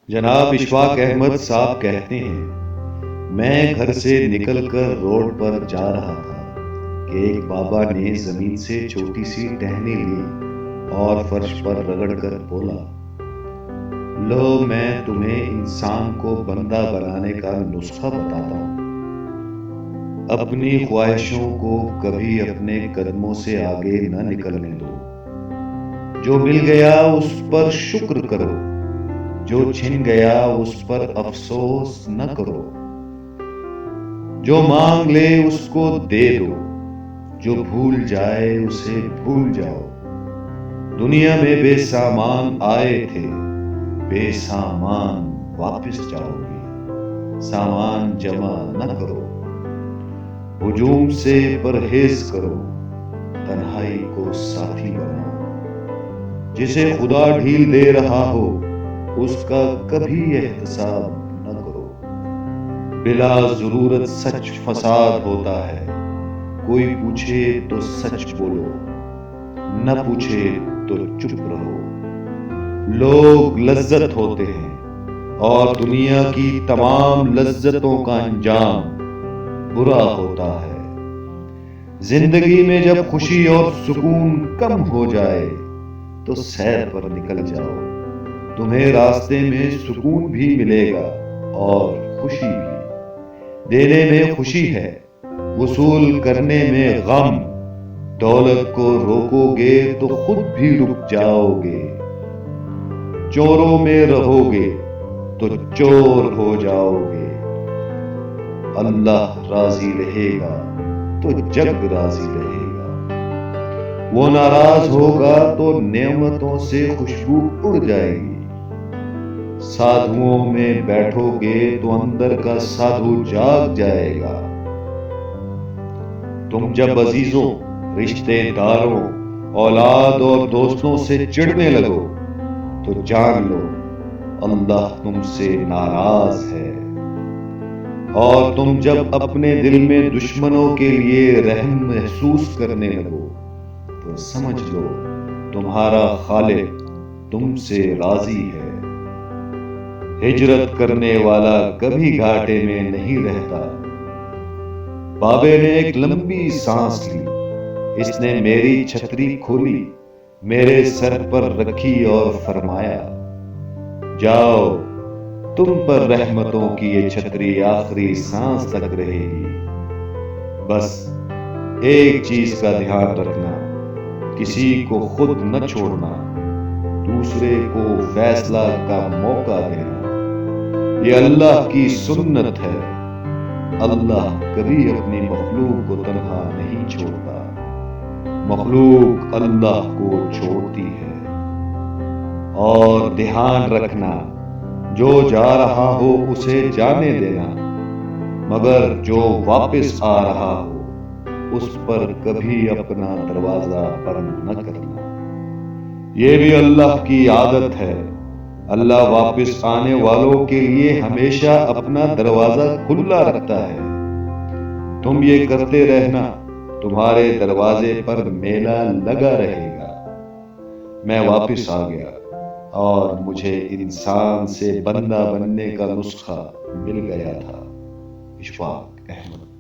جناب اشفاق احمد صاحب کہتے ہیں، میں گھر سے نکل کر روڈ پر جا رہا تھا کہ ایک بابا نے زمین سے چھوٹی سی ٹہنی لی اور فرش پر رگڑ کر بولا، لو میں تمہیں انسان کو بندہ بنانے کا نسخہ بتاتا ہوں۔ اپنی خواہشوں کو کبھی اپنے قدموں سے آگے نہ نکلنے دو۔ جو مل گیا اس پر شکر کرو، جو چھن گیا اس پر افسوس نہ کرو۔ جو مانگ لے اس کو دے دو، جو بھول جائے اسے بھول جاؤ۔ دنیا میں بے سامان آئے تھے، بے سامان واپس جاؤ گے۔ سامان جمع نہ کرو، ہجوم سے پرہیز کرو، تنہائی کو ساتھی بناؤ۔ جسے خدا ڈھیل دے رہا ہو اس کا کبھی احتساب نہ کرو۔ بلا ضرورت سچ فساد ہوتا ہے، کوئی پوچھے تو سچ بولو، نہ پوچھے تو چپ رہو۔ لوگ لذت ہوتے ہیں اور دنیا کی تمام لذتوں کا انجام برا ہوتا ہے۔ زندگی میں جب خوشی اور سکون کم ہو جائے تو سیر پر نکل جاؤ، تمہیں راستے میں سکون بھی ملے گا اور خوشی بھی۔ دینے میں خوشی ہے، وصول کرنے میں غم۔ دولت کو روکو گے تو خود بھی رک جاؤ گے۔ چوروں میں رہو گے تو چور ہو جاؤ گے۔ اللہ راضی رہے گا تو جگ راضی رہے گا، وہ ناراض ہوگا تو نعمتوں سے خوشبو اڑ جائے گی۔ سادھوؤں میں بیٹھو گے تو اندر کا سادھو جاگ جائے گا۔ تم جب عزیزوں، رشتے داروں، اولاد اور دوستوں سے چڑھنے لگو تو جان لو اللہ تم سے ناراض ہے۔ اور تم جب اپنے دل میں دشمنوں کے لیے رحم محسوس کرنے لگو تو سمجھ لو تمہارا خالق تم سے راضی ہے۔ ہجرت کرنے والا کبھی گھاٹے میں نہیں رہتا۔ بابے نے ایک لمبی سانس لی، اس نے میری چھتری کھولی، میرے سر پر رکھی اور فرمایا، جاؤ تم پر رحمتوں کی یہ چھتری آخری سانس تک رہے گی۔ بس ایک چیز کا دھیان رکھنا، کسی کو خود نہ چھوڑنا، دوسرے کو فیصلہ کا موقع دینا۔ یہ اللہ کی سنت ہے، اللہ کبھی اپنی مخلوق کو تنہا نہیں چھوڑتا، مخلوق اللہ کو چھوڑتی ہے۔ اور دھیان رکھنا، جو جا رہا ہو اسے جانے دینا، مگر جو واپس آ رہا ہو اس پر کبھی اپنا دروازہ بند نہ کرنا۔ یہ بھی اللہ کی عادت ہے، اللہ واپس آنے والوں کے لیے ہمیشہ اپنا دروازہ کھلا رکھتا ہے۔ تم یہ کرتے رہنا، تمہارے دروازے پر میلہ لگا رہے گا۔ میں واپس آ گیا اور مجھے انسان سے بندہ بننے کا نسخہ مل گیا تھا۔ اشفاق احمد۔